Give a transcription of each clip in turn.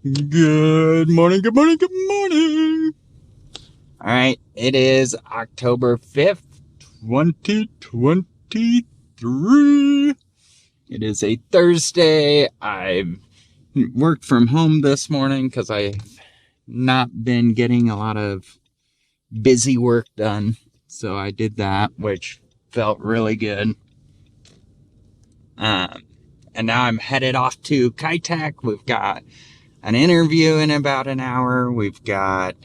Good morning, good morning, good morning. All right, it is October 5th, 2023. It is a Thursday. I've worked from home this morning because I've not been getting a lot of busy work done. So I did that, which felt really good. And now I'm headed off to KITECH. We've got an interview in about an hour. We've got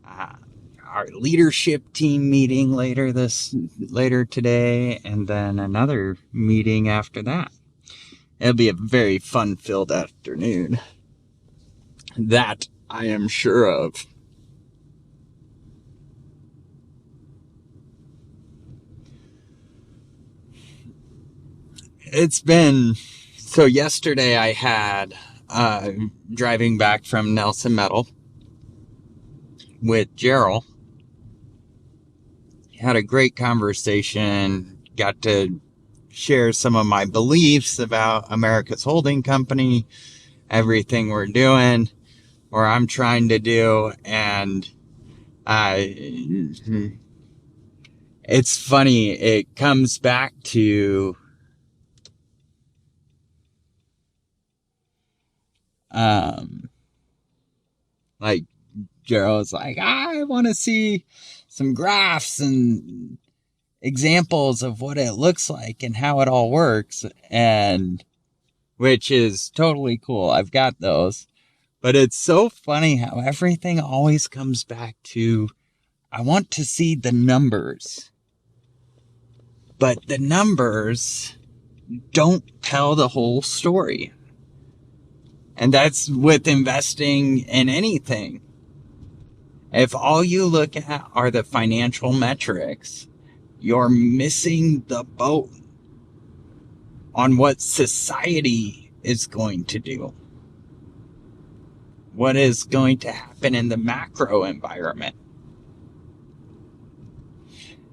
our leadership team meeting later today, and then another meeting after that. It'll be a very fun-filled afternoon. That I am sure of. It's been so. Yesterday I had driving back from Nelson Metal with Gerald. Had a great conversation. Got to share some of my beliefs about America's Holding Company, everything we're doing, or I'm trying to do, and it's funny. It comes back to like Gerald's like, I want to see some graphs and examples of what it looks like and how it all works, and which is totally cool. I've got those. But it's so funny how everything always comes back to, I want to see the numbers. But the numbers don't tell the whole story. And that's with investing in anything. If all you look at are the financial metrics, you're missing the boat on what society is going to do. What is going to happen in the macro environment.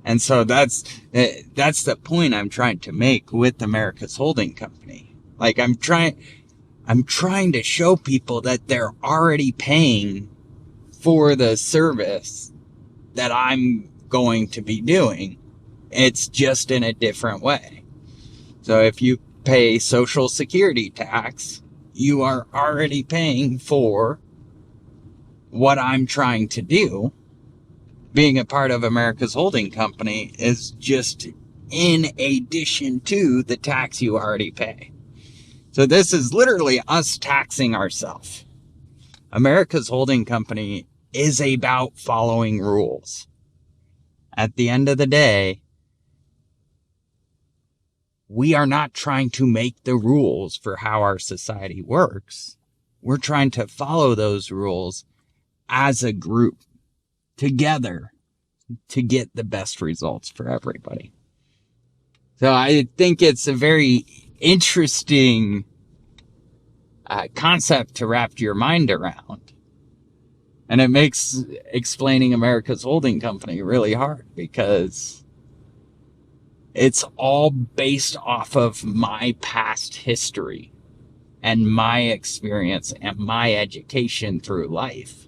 And so that's the point I'm trying to make with America's Holding Company. Like I'm trying to show people that they're already paying for the service that I'm going to be doing. It's just in a different way. So if you pay Social Security tax, you are already paying for what I'm trying to do. Being a part of America's Holding Company is just in addition to the tax you already pay. So this is literally us taxing ourselves. America's Holding Company is about following rules. At the end of the day, we are not trying to make the rules for how our society works. We're trying to follow those rules as a group, together, to get the best results for everybody. So I think it's a very interesting concept to wrap your mind around. And it makes explaining America's Holding Company really hard because it's all based off of my past history and my experience and my education through life.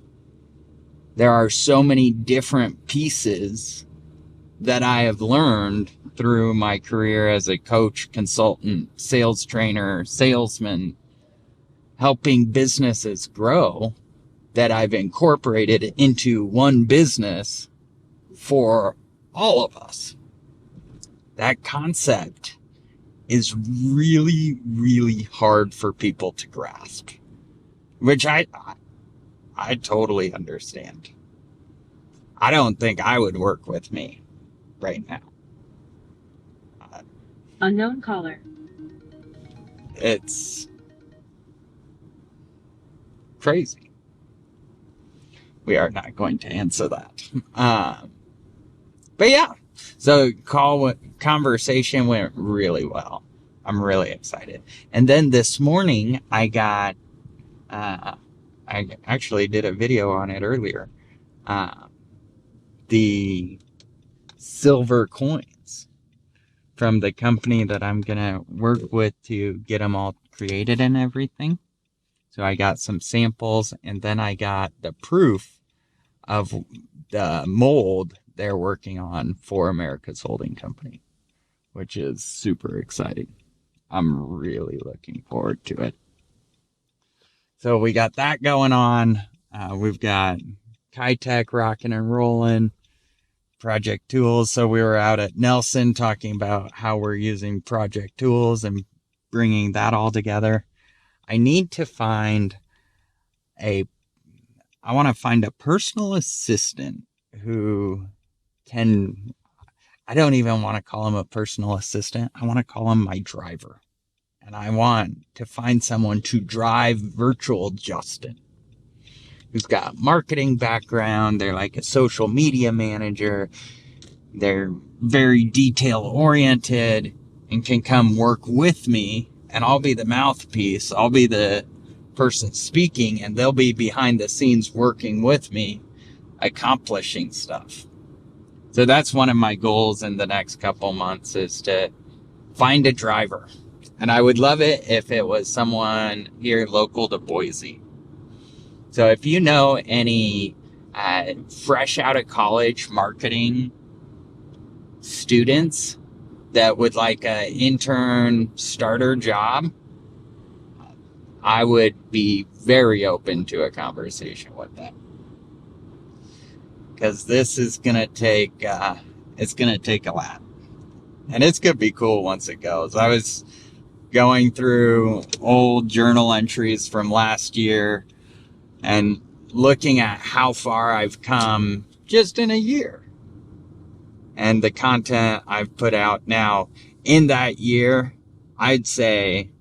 There are so many different pieces that I have learned through my career as a coach, consultant, sales trainer, salesman, helping businesses grow, that I've incorporated into one business for all of us. That concept is really, really hard for people to grasp, which I totally understand. I don't think I would work with me right now. Unknown caller. It's crazy. We are not going to answer that. But yeah, so conversation went really well. I'm really excited. And then this morning I got, I actually did a video on it earlier. The silver coins from the company that I'm going to work with to get them all created and everything. So I got some samples, and then I got the proof of the mold they're working on for America's Holding Company, which is super exciting. I'm really looking forward to it. So we got that going on. We've got KITECH rocking and rolling, project tools. So we were out at Nelson talking about how we're using project tools and bringing that all together. I need to find I want to find a personal assistant who can, I don't even want to call him a personal assistant. I want to call him my driver. And I want to find someone to drive virtual Justin, who's got marketing background. They're like a social media manager. They're very detail oriented and can come work with me, and I'll be the mouthpiece. I'll be the person speaking, and they'll be behind the scenes working with me, accomplishing stuff. So that's one of my goals in the next couple months, is to find a driver. And I would love it if it was someone here local to Boise. So if you know any fresh out of college marketing students that would like an intern starter job, I would be very open to a conversation with them. Because this is going to take, it's going to take a lot. And it's going to be cool once it goes. I was going through old journal entries from last year and looking at how far I've come just in a year. And the content I've put out now in that year, I'd say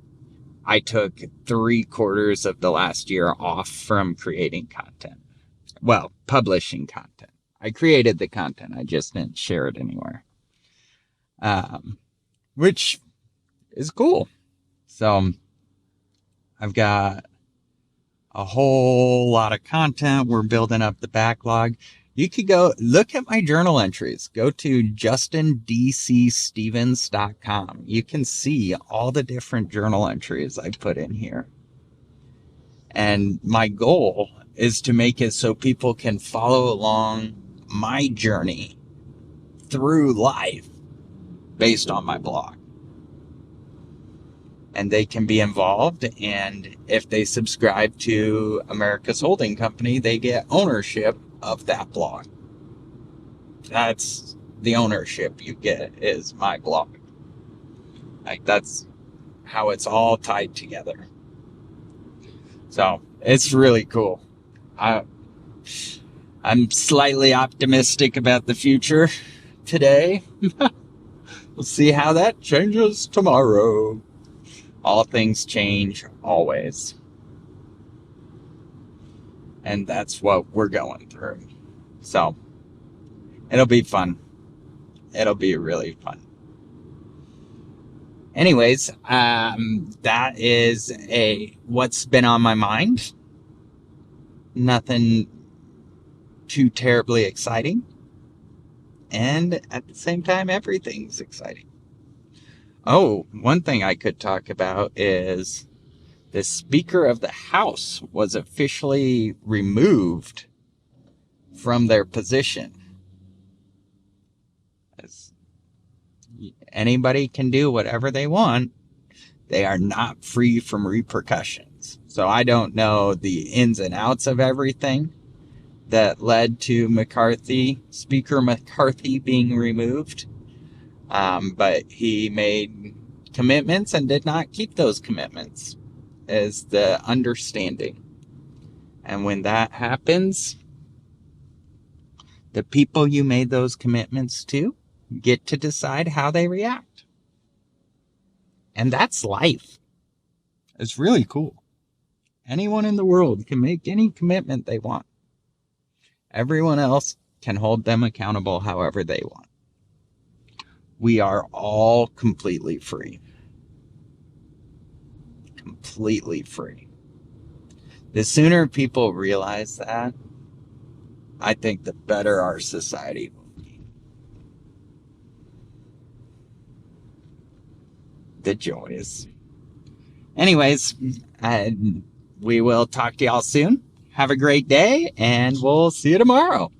I took 3/4 of the last year off from creating content. Well, publishing content. I created the content. I just didn't share it anywhere. Which is cool. So I've got a whole lot of content. We're building up the backlog. You could go look at my journal entries. Go to justindcstevens.com. You can see all the different journal entries I put in here. And my goal is to make it so people can follow along my journey through life based on my blog. And they can be involved, and if they subscribe to America's Holding Company, they get ownership of that blog. That's the ownership you get, is my blog. Like, that's how it's all tied together. So it's really cool. I'm slightly optimistic about the future today. We'll see how that changes tomorrow. All things change always. And that's what we're going through. So it'll be fun. It'll be really fun. Anyways, that is what's been on my mind. Nothing too terribly exciting. And at the same time, everything's exciting. Oh, one thing I could talk about is the Speaker of the House was officially removed from their position. As anybody can do whatever they want. They are not free from repercussions. So I don't know the ins and outs of everything that led to Speaker McCarthy being removed. But he made commitments and did not keep those commitments, is the understanding. And when that happens, the people you made those commitments to get to decide how they react. And that's life. It's really cool. Anyone in the world can make any commitment they want. Everyone else can hold them accountable however they want. We are all completely free. Completely free. The sooner people realize that, I think the better our society will be. The joys. Anyways, we will talk to y'all soon. Have a great day, and we'll see you tomorrow.